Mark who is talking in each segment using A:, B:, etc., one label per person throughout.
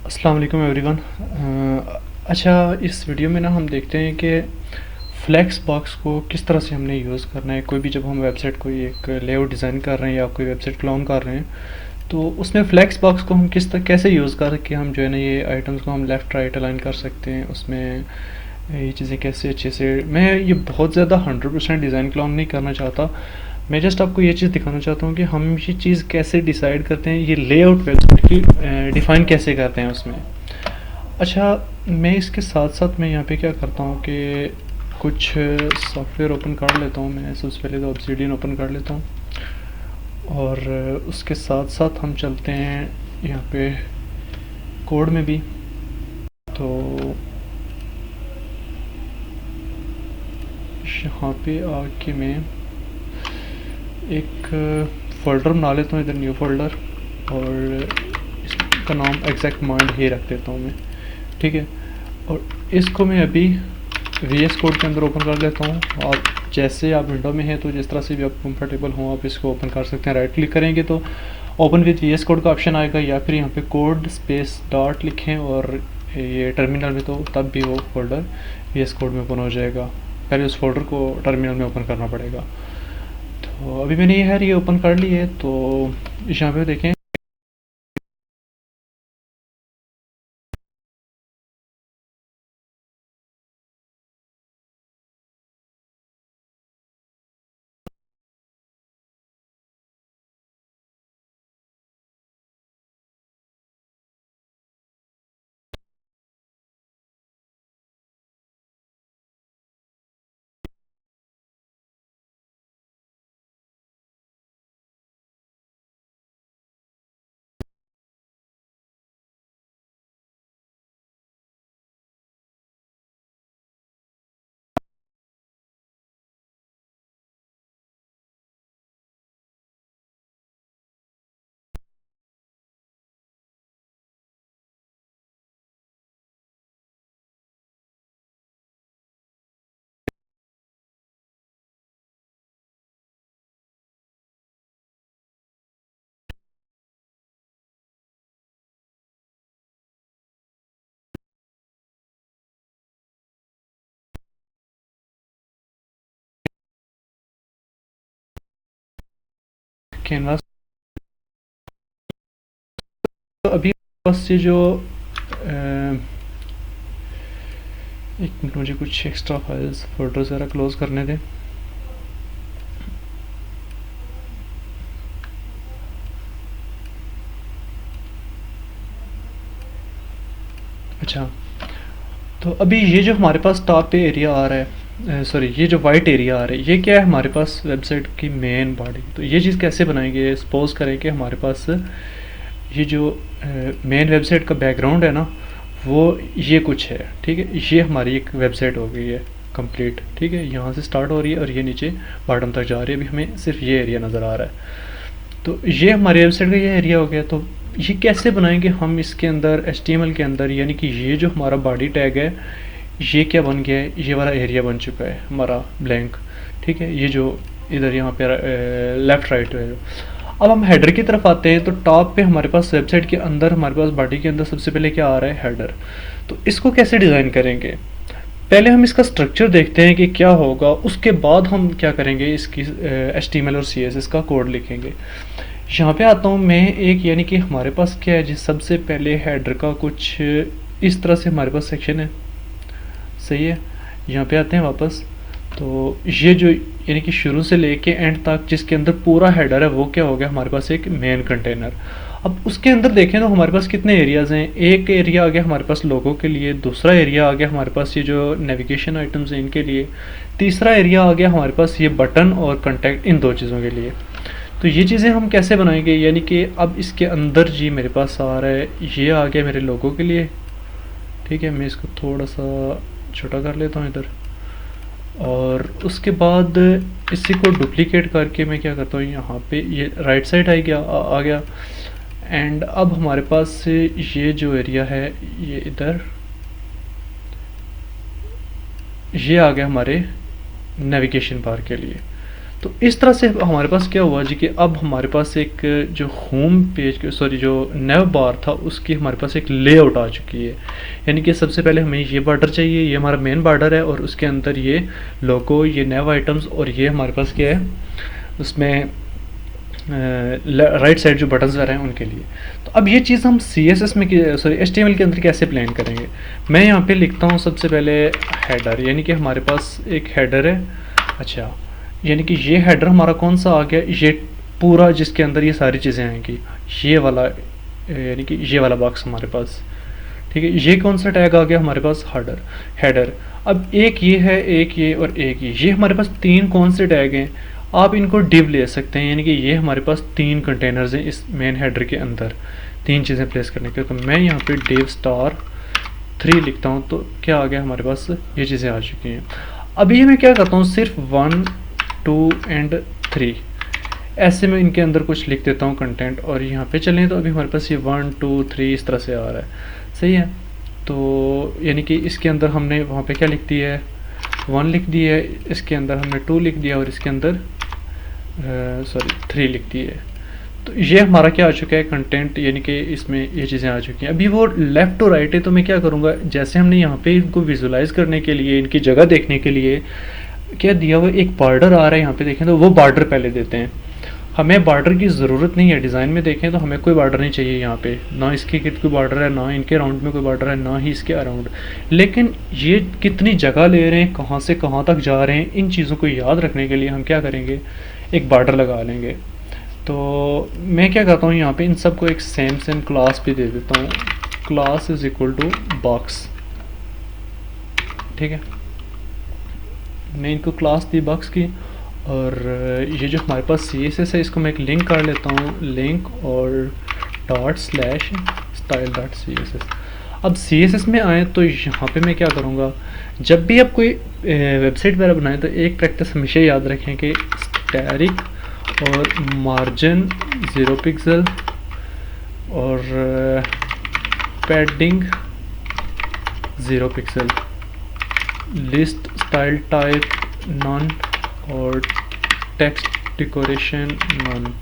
A: अस्सलाम वालेकुम एवरीवन। अच्छा, इस वीडियो में ना हम देखते हैं कि फ्लेक्स बॉक्स को किस तरह से हमने यूज़ करना है। कोई भी जब हम वेबसाइट कोई एक लेआउट डिज़ाइन कर रहे हैं या कोई वेबसाइट क्लोन कर रहे हैं, तो उसमें फ्लेक्स बॉक्स को हम कैसे यूज़ करके हम जो है ना ये आइटम्स को हम लेफ़्ट राइट अलाइन कर सकते हैं। उसमें ये चीज़ें कैसे अच्छे से, मैं ये बहुत ज़्यादा 100% डिज़ाइन क्लोन नहीं करना चाहता। मैं जस्ट आपको ये चीज़ दिखाना चाहता हूँ कि हम ये चीज़ कैसे डिसाइड करते हैं, ये लेआउट वेबसाइट की डिफ़ाइन कैसे करते हैं उसमें। अच्छा, मैं इसके साथ साथ मैं यहाँ पे क्या करता हूँ कि कुछ सॉफ्टवेयर ओपन कर लेता हूँ। मैं सबसे पहले तो ऑब्सीडियन ओपन कर लेता हूँ और उसके साथ साथ हम चलते हैं यहाँ पे कोड में भी। तो यहाँ पे आके मैं एक फ़ोल्डर बना लेता हूँ, इधर न्यू फोल्डर, और इसका नाम एग्जैक्ट कमांड ही रख देता हूँ मैं, ठीक है। और इसको मैं अभी VS कोड के अंदर ओपन कर लेता हूँ। और जैसे आप विंडो में हैं तो जिस तरह से भी आप कंफर्टेबल हों आप इसको ओपन कर सकते हैं। राइट क्लिक करेंगे तो ओपन विद VS कोड का ऑप्शन आएगा, या फिर यहाँ पे कोड स्पेस डॉट लिखें और ये टर्मिनल में, तो तब भी वो फोल्डर VS कोड में ओपन हो जाएगा। पहले उस फोल्डर को टर्मिनल में ओपन करना पड़ेगा। तो अभी मैंने ये ओपन कर ली है। तो यहाँ पे देखें, कैनवास, तो अभी बस ये जो एक मिनट, मुझे कुछ एक्स्ट्रा फाइल्स फोल्डर्स वगैरह क्लोज करने दें। अच्छा, तो अभी ये जो हमारे पास टॉप पे एरिया आ रहा है, सॉरी ये जो वाइट एरिया आ रहा है, ये क्या है हमारे पास वेबसाइट की मेन बॉडी। तो ये चीज़ कैसे बनाएंगे, सपोज करें कि हमारे पास ये जो मेन वेबसाइट का बैकग्राउंड है ना, वो ये कुछ है, ठीक है। ये हमारी एक वेबसाइट हो गई है कंप्लीट, ठीक है। यहाँ से स्टार्ट हो रही है और ये नीचे बॉटम तक जा रही है। अभी हमें सिर्फ ये एरिया नज़र आ रहा है। तो ये हमारी वेबसाइट का ये एरिया हो गया। तो ये कैसे बनाएंगे हम इसके अंदर HTML के अंदर, यानी कि ये जो हमारा बॉडी टैग है ये क्या बन गया है, ये वाला एरिया बन चुका है हमारा ब्लैंक, ठीक है। ये जो इधर यहाँ पे लेफ़्ट राइट है। अब हम हेडर की तरफ आते हैं। तो टॉप पे हमारे पास वेबसाइट के अंदर, हमारे पास बॉडी के अंदर सबसे पहले क्या आ रहा है, हेडर। तो इसको कैसे डिज़ाइन करेंगे, पहले हम इसका स्ट्रक्चर देखते हैं कि क्या होगा, उसके बाद हम क्या करेंगे, इसकी HTML और CSS का कोड लिखेंगे। यहाँ पे आता हूँ मैं एक, यानी कि हमारे पास क्या है जी, सबसे पहले हेडर का कुछ इस तरह से हमारे पास सेक्शन है, सही है। यहाँ पे आते हैं वापस। तो ये जो यानी कि शुरू से लेके एंड तक जिसके अंदर पूरा हेडर है, वो क्या हो गया हमारे पास, एक मेन कंटेनर। अब उसके अंदर देखें तो हमारे पास कितने एरियाज़ हैं। एक एरिया आ गया हमारे पास लोगों के लिए, दूसरा एरिया आ गया हमारे पास ये जो नेविगेशन आइटम्स हैं इनके लिए, तीसरा एरिया आ गया हमारे पास ये बटन और कॉन्टैक्ट, इन दो चीज़ों के लिए। तो ये चीज़ें हम कैसे बनाएंगे, यानी कि अब इसके अंदर जी मेरे पास आ रहा है, ये आ गया मेरे लोगों के लिए, ठीक है। मैं इसको थोड़ा सा छोटा कर लेता हूँ इधर, और उसके बाद इसी को डुप्लीकेट करके मैं क्या करता हूँ, यहाँ पे ये राइट साइड आ गया। एंड अब हमारे पास ये जो एरिया है ये इधर, ये आ गया हमारे नेविगेशन बार के लिए। तो इस तरह से हमारे पास क्या हुआ जी कि अब हमारे पास एक जो होम पेज सॉरी जो नेव बार था उसकी हमारे पास एक लेआउट आ चुकी है। यानी कि सबसे पहले हमें ये बॉर्डर चाहिए, ये हमारा मेन बॉर्डर है और उसके अंदर ये लोगो, ये नेव आइटम्स और ये हमारे पास क्या है उसमें राइट साइड जो बटन्स वगैरह हैं उनके लिए। तो अब ये चीज़ हम CSS में सॉरी HTML के अंदर कैसे प्लान करेंगे। मैं यहाँ पे लिखता हूँ सबसे पहले हेडर, यानी कि हमारे पास एक हेडर है। अच्छा, यानी कि ये हेडर हमारा कौन सा आ गया, ये पूरा जिसके अंदर ये सारी चीज़ें आएंगी, ये वाला यानी कि ये वाला बॉक्स हमारे पास, ठीक है। ये कौन सा टैग आ गया हमारे पास, हेडर। अब एक ये है, एक ये और एक ये हमारे पास तीन कौन से टैग हैं, आप इनको डिव ले सकते हैं। यानी कि ये हमारे पास तीन कंटेनर्स हैं इस मेन हेडर के अंदर, तीन चीज़ें प्लेस करने के। तो मैं यहाँ पे div*3 लिखता हूँ तो क्या आ गया हमारे पास, ये चीज़ें आ चुकी हैं। अभी मैं क्या करता हूँ, सिर्फ 1 2 एंड 3 ऐसे में इनके अंदर कुछ लिख देता हूँ कंटेंट, और यहाँ पे चलें तो अभी हमारे पास ये 1 2 3 इस तरह से आ रहा है, सही है। तो यानी कि इसके अंदर हमने वहाँ पे क्या लिख दिया है, 1 लिख दिया है, इसके अंदर हमने 2 लिख दिया और इसके अंदर 3 लिख दी है। तो ये हमारा क्या आ चुका है कंटेंट, यानी कि इसमें ये चीज़ें आ चुकी हैं। अभी वो लेफ़्ट टू राइट है, तो मैं क्या करूँगा, जैसे हमने यहाँ पे इनको विजुलाइज करने के लिए, इनकी जगह देखने के लिए क्या दिया हुआ, एक बॉर्डर आ रहा है यहाँ पे देखें तो वो बॉर्डर पहले देते हैं। हमें बॉर्डर की ज़रूरत नहीं है, डिज़ाइन में देखें तो हमें कोई बॉर्डर नहीं चाहिए यहाँ पे, ना इसके गिर्द कोई बॉर्डर है, ना इनके राउंड में कोई बॉर्डर है, ना ही इसके अराउंड। लेकिन ये कितनी जगह ले रहे हैं, कहाँ से कहाँ तक जा रहे हैं, इन चीज़ों को याद रखने के लिए हम क्या करेंगे, एक बॉर्डर लगा लेंगे। तो मैं क्या करता हूँ, यहाँ पे इन सबको एक सेम क्लास भी दे देता हूँ, class is equal to box, ठीक है। मैं इनको क्लास दी बॉक्स की, और ये जो हमारे पास CSS है इसको मैं एक लिंक कर लेता हूँ, लिंक और ./style.css। अब CSS में आए तो यहाँ पे मैं क्या करूँगा, जब भी आप कोई वेबसाइट वगैरह बनाएं तो एक प्रैक्टिस हमेशा याद रखें कि स्टैटिक और मार्जिन 0 पिक्सल और padding 0 pixel, list style type non और टेक्स्ट डेकोरेशन नॉन।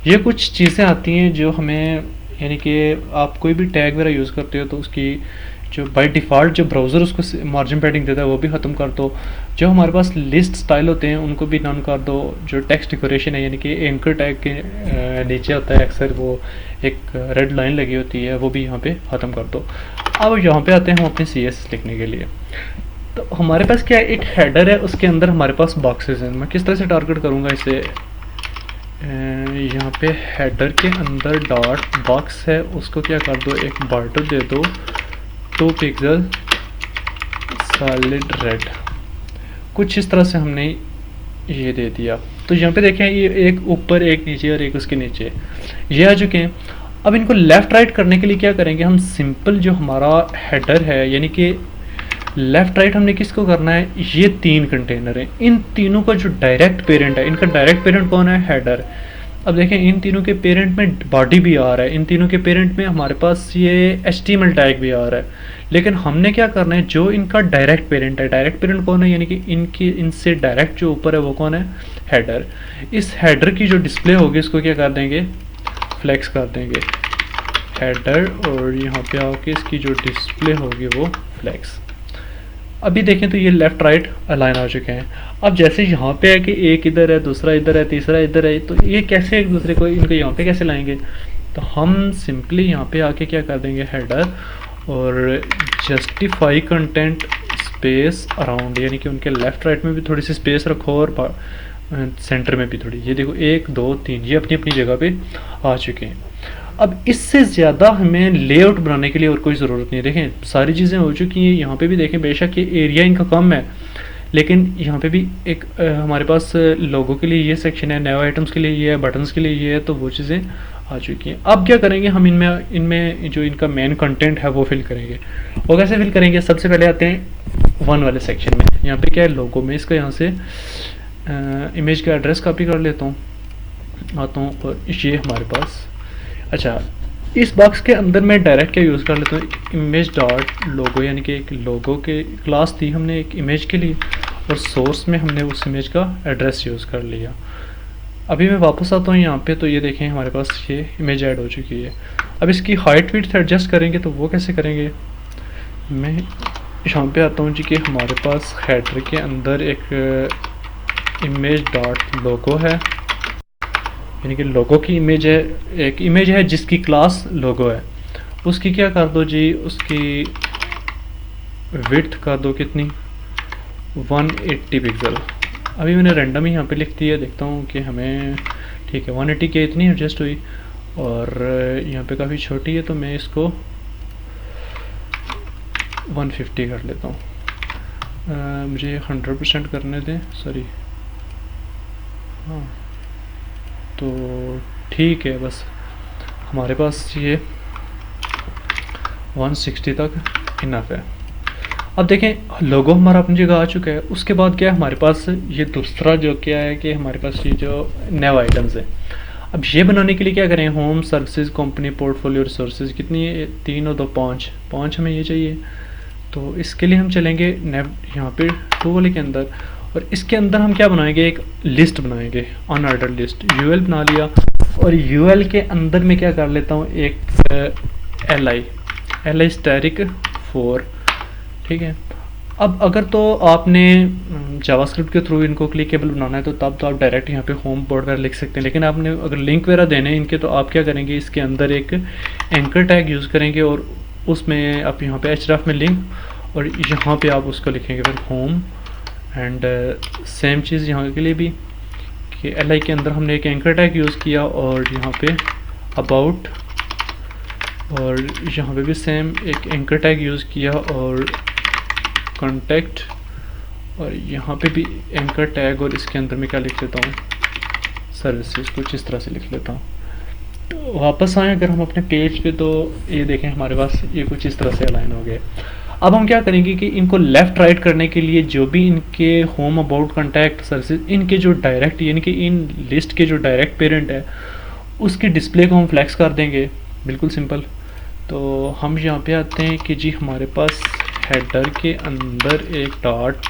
A: ये कुछ चीज़ें आती हैं जो हमें, यानी कि आप कोई भी टैग वगैरह यूज़ करते हो तो उसकी जो बाय डिफ़ॉल्ट जो ब्राउज़र उसको मार्जिन पैडिंग देता है वो भी ख़त्म कर दो। जो हमारे पास लिस्ट स्टाइल होते हैं उनको भी नॉन कर दो। जो टेक्स्ट डेकोरेशन है, यानी कि एंकर टैग के नीचे होता है अक्सर वो एक रेड लाइन लगी होती है, वो भी यहाँ पे ख़त्म कर दो। अब यहाँ पे आते हैं हम अपने CSS लिखने के लिए। तो हमारे पास क्या है, एक हेडर है, उसके अंदर हमारे पास बॉक्सेस हैं। मैं किस तरह से टारगेट करूँगा इसे, यहाँ पे हेडर के अंदर डॉट बॉक्स है, उसको क्या कर दो, एक बॉर्डर दे दो 2 पिक्सल सॉलिड रेड, कुछ इस तरह से हमने ये दे दिया। तो यहाँ पे देखें ये एक ऊपर एक नीचे और एक उसके नीचे ये आ चुके हैं। अब इनको लेफ़्ट राइट करने के लिए क्या करेंगे, हम सिंपल जो हमारा हेडर है, यानी कि लेफ़्ट राइट हमने किसको करना है, ये तीन कंटेनर हैं, इन तीनों का जो डायरेक्ट पेरेंट है, इनका डायरेक्ट पेरेंट कौन है, हेडर। अब देखें इन तीनों के पेरेंट में बॉडी भी आ रहा है, इन तीनों के पेरेंट में हमारे पास ये HTML टैग भी आ रहा है। लेकिन हमने क्या करना है, जो इनका डायरेक्ट पेरेंट है, डायरेक्ट पेरेंट कौन है, यानी कि इनकी इनसे डायरेक्ट जो ऊपर है वो कौन है, हेडर। इस हेडर की जो डिस्प्ले होगी उसको क्या कर देंगे, फ्लेक्स कर देंगे हेडर, और यहाँ पे आके इसकी जो डिस्प्ले होगी वो फ्लेक्स। अभी देखें तो ये लेफ़्ट राइट अलाइन आ चुके हैं। अब जैसे यहाँ पे है कि एक इधर है, दूसरा इधर है, तीसरा इधर है, तो ये कैसे एक दूसरे को इनको यहाँ पे कैसे लाएंगे, तो हम सिंपली यहाँ पे आके क्या कर देंगे, हेडर और जस्टिफाई कंटेंट स्पेस अराउंड, यानी कि उनके लेफ़्ट राइट में भी थोड़ी सी स्पेस रखो और सेंटर में भी थोड़ी। ये देखो 1 2 3 ये अपनी अपनी जगह पे आ चुके हैं। अब इससे ज़्यादा हमें लेआउट बनाने के लिए और कोई ज़रूरत नहीं है। देखें सारी चीज़ें हो चुकी हैं। यहाँ पे भी देखें बेशक ये एरिया इनका कम है, लेकिन यहाँ पे भी एक हमारे पास लोगो के लिए ये सेक्शन है, नए आइटम्स के लिए ये है, बटन्स के लिए ये है, तो वो चीज़ें आ चुकी हैं। अब क्या करेंगे हम, इनमें जो इनका मेन कंटेंट है वो फिल करेंगे। वो कैसे फिल करेंगे, सबसे पहले आते हैं 1 वाले सेक्शन में। यहाँ पे क्या है, लोगो में इसका यहाँ से इमेज का एड्रेस कॉपी कर लेता हूँ, आता हूँ, और ये हमारे पास, अच्छा इस बॉक्स के अंदर मैं डायरेक्ट क्या यूज़ कर लेता हूँ, इमेज डॉट लोगो, यानी कि एक लोगो के क्लास थी हमने एक इमेज के लिए, और सोर्स में हमने उस इमेज का एड्रेस यूज़ कर लिया। अभी मैं वापस आता हूँ यहाँ पे, तो ये देखें हमारे पास ये इमेज ऐड हो चुकी है। अब इसकी हाइट विड्थ एडजस्ट करेंगे, तो वो कैसे करेंगे? मैं यहाँ पे आता हूँ जी कि हमारे पास हेडर के अंदर एक इमेज डॉट लोगो है, यानी कि लोगो की इमेज है, एक इमेज है जिसकी क्लास लोगो है। उसकी क्या कर दो जी, उसकी विड्थ कर दो कितनी, 180 पिक्सल। अभी मैंने रैंडम ही यहाँ पे लिख दिया, देखता हूँ कि हमें ठीक है 180 के इतनी एडजस्ट हुई, और यहाँ पे काफ़ी छोटी है तो मैं इसको 150 कर लेता हूँ। मुझे 100% करने दें, सॉरी, हाँ तो ठीक है, बस हमारे पास ये 160 तक इनफ है। अब देखें लोगो हमारा अपनी जगह आ चुका है। उसके बाद क्या है हमारे पास, ये दूसरा जो क्या है कि हमारे पास ये जो नए आइटम्स है। अब ये बनाने के लिए क्या करें, home services company portfolio resources कितनी है, 3 और 2 5 हमें ये चाहिए। तो इसके लिए हम चलेंगे नेव यहाँ पे टूल के अंदर, और इसके अंदर हम क्या बनाएंगे, एक लिस्ट बनाएंगे, अनऑर्डर लिस्ट। यूएल बना लिया, और यूएल के अंदर मैं क्या कर लेता हूँ, एक एल आई स्टैटिक 4, ठीक है। अब अगर तो आपने जावास्क्रिप्ट के थ्रू इनको क्लिकेबल बनाना है, तो तब तो आप डायरेक्ट यहाँ पे होम बोर्ड वगैरह लिख सकते हैं। लेकिन आपने अगर लिंक वगैरह देने हैं इनके, तो आप क्या करेंगे, इसके अंदर एक एंकर टैग यूज़ करेंगे, और उसमें आप यहाँ पे href में लिंक, और यहाँ पे आप उसको लिखेंगे फिर होम। एंड सेम चीज़ यहाँ के लिए भी कि एल के अंदर हमने एक एंकर टैग यूज़ किया, और यहाँ पे अबाउट, और यहाँ पे भी सेम एक एंकर टैग यूज़ किया, और कॉन्टैक्ट, और यहाँ पे भी एंकर टैग, और इसके अंदर मैं क्या लिख लेता हूँ, सर्विसेज, कुछ इस तरह से लिख लेता हूँ। तो वापस आए अगर हम अपने पेज पे, तो ये देखें हमारे पास ये कुछ इस तरह से अलाइन हो गए। अब हम क्या करेंगे कि इनको लेफ़्ट राइट करने के लिए जो भी इनके होम अबाउट कॉन्टैक्ट सर्विसेज, इनके जो डायरेक्ट यानी कि इन लिस्ट के जो डायरेक्ट पेरेंट है, उसके डिस्प्ले को हम फ्लैक्स कर देंगे, बिल्कुल सिंपल। तो हम यहाँ पे आते हैं कि जी हमारे पास हेडर के अंदर एक डॉट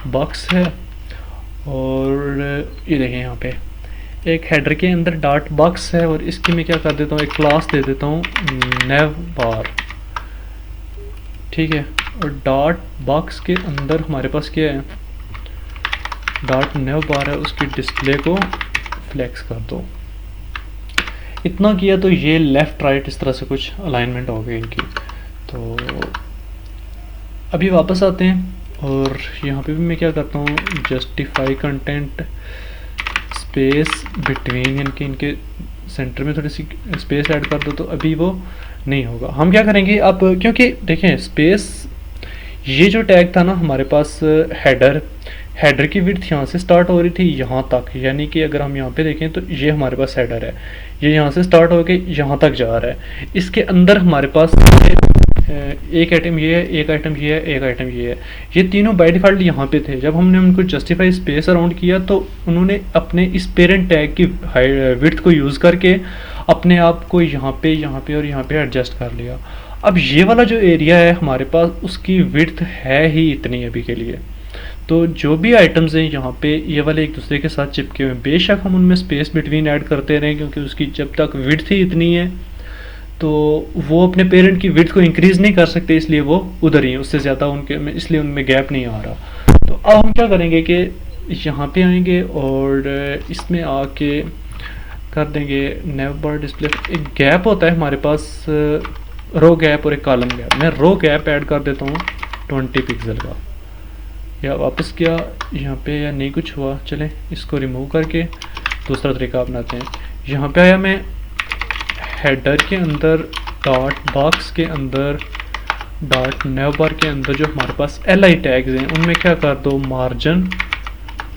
A: बॉक्स है, और ये देखें यहाँ पे एक हेडर के अंदर डॉट बॉक्स है, और इसकी मैं क्या कर देता हूँ, एक क्लास दे देता हूँ नेव बार, ठीक है। और डॉट बॉक्स के अंदर हमारे पास क्या है, डॉट नेव बार है, उसकी डिस्प्ले को फ्लैक्स कर दो। इतना किया तो ये लेफ़्ट राइट इस तरह से कुछ अलाइनमेंट हो गई इनकी। तो अभी वापस आते हैं, और यहाँ पे भी मैं क्या करता हूँ, जस्टिफाई कंटेंट स्पेस बिटवीन, यानी कि इनके सेंटर में थोड़ी सी स्पेस ऐड कर दो, तो अभी वो नहीं होगा। हम क्या करेंगे अब, क्योंकि देखें स्पेस, ये जो टैग था ना हमारे पास हेडर की विड्थ यहाँ से स्टार्ट हो रही थी यहाँ तक, यानी कि अगर हम यहाँ पे देखें तो ये हमारे पास हेडर है, ये यहाँ से स्टार्ट होके यहाँ तक जा रहा है। इसके अंदर हमारे पास एक आइटम ये है, एक आइटम ये है, एक आइटम ये है, ये तीनों बाय डिफ़ॉल्ट यहाँ पे थे। जब हमने उनको जस्टिफाई स्पेस अराउंड किया, तो उन्होंने अपने इस पेरेंट टैग की विड्थ को यूज़ करके अपने आप को यहाँ पे और यहाँ पे एडजस्ट कर लिया। अब ये वाला जो एरिया है हमारे पास, उसकी विड्थ है ही इतनी अभी के लिए। तो जो भी आइटम्स हैं यहाँ पे, ये वाले एक दूसरे के साथ चिपके हुए हैं, बेशक हम उनमें स्पेस बिटवीन ऐड करते रहें, क्योंकि उसकी जब तक विड्थ ही इतनी है, तो वो अपने पेरेंट की विड्थ को इंक्रीज़ नहीं कर सकते, इसलिए वो उधर ही है, उससे ज़्यादा उनके में, इसलिए उनमें गैप नहीं आ रहा। तो अब हम क्या करेंगे कि यहाँ पे आएंगे, और इसमें आके कर देंगे नेव बार डिस्प्ले। एक गैप होता है हमारे पास, रो गैप और एक कॉलम गैप। मैं रो गैप ऐड कर देता हूँ 20 पिक्सल का, या वापस किया यहाँ पे, या नहीं कुछ हुआ, चलें इसको रिमूव करके दूसरा तरीका अपनाते हैं। यहाँ पे आया मैं, हेडर के अंदर डॉट बॉक्स के अंदर डॉट नेव बार के अंदर जो हमारे पास एल टैग्स हैं, उनमें क्या कर दो, मार्जिन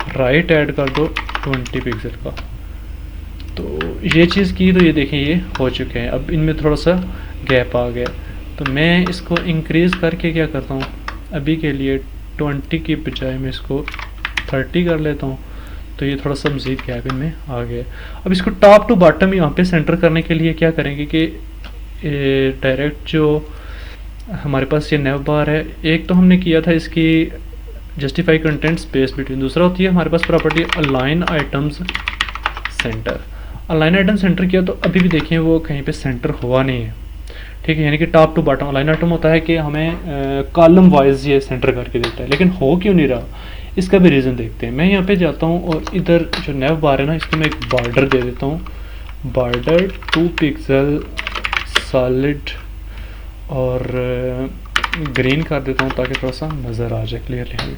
A: राइट ऐड कर दो 20 पिक्सल का। तो ये चीज़ की, तो ये देखें ये हो चुके हैं। अब इनमें थोड़ा सा गैप आ गया, तो मैं इसको इंक्रीज़ करके क्या करता हूँ, अभी के लिए 20 की बजाय मैं इसको 30 कर लेता हूँ। तो ये थोड़ा सा मज़ीद गैप इनमें आ गया। अब इसको टॉप टू बॉटम यहाँ पे सेंटर करने के लिए क्या करेंगे कि डायरेक्ट जो हमारे पास ये नेव बार है, एक तो हमने किया था इसकी जस्टिफाई कंटेंट स्पेस बिटवीन। दूसरा होती है हमारे पास property align items center. Align item center किया तो अभी भी देखें वो कहीं पे सेंटर हुआ नहीं है, ठीक है, यानी कि top to bottom. Align item होता है कि हमें कॉलम वाइज ये सेंटर करके देता है, लेकिन हो क्यों नहीं रहा, इसका भी रीज़न देखते हैं। मैं यहाँ पे जाता हूँ और इधर जो नेव बार है ना, इसको मैं एक बॉर्डर दे देता हूँ, बॉर्डर 2 पिक्सल सॉलिड, और ग्रीन कर देता हूँ ताकि थोड़ा सा नज़र आ जाए क्लियरली।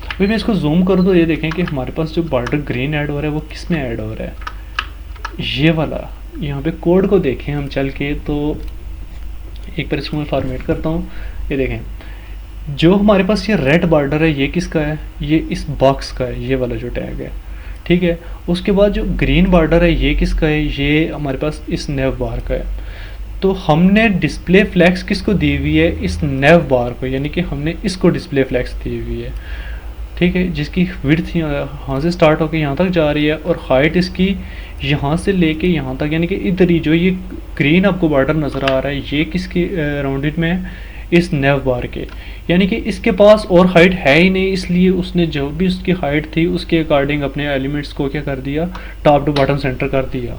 A: अभी मैं इसको जूम कर दूँ, ये देखें कि हमारे पास जो बॉर्डर ग्रीन ऐड हो रहा है वो किस में ऐड हो रहा है, ये वाला। यहाँ पे कोड को देखें हम चल के, तो एक बार इसको मैं फॉर्मेट करता हूँ। ये देखें जो हमारे पास ये रेड बॉर्डर है ये किसका है, ये इस बॉक्स का है, ये वाला जो टैग है, ठीक है। उसके बाद जो ग्रीन बॉर्डर है ये किसका है, ये हमारे पास इस नेव बार का है। तो हमने डिस्प्ले फ्लैक्स किसको दी हुई है, इस नेव बार को, यानी कि हमने इसको डिस्प्ले फ्लैक्स दी हुई है, ठीक है, जिसकी विड्थ यहाँ से स्टार्ट होकर यहाँ तक जा रही है और हाइट इसकी यहाँ से लेके यहाँ तक, यानी कि इधर ही जो ये ग्रीन आपको बॉर्डर नज़र आ रहा है ये किसके राउंडेड में है, इस नेव बार के। यानी कि इसके पास और हाइट है ही नहीं, इसलिए उसने जो भी उसकी हाइट थी उसके अकॉर्डिंग अपने एलिमेंट्स को क्या कर दिया, टॉप टू बॉटम सेंटर कर दिया।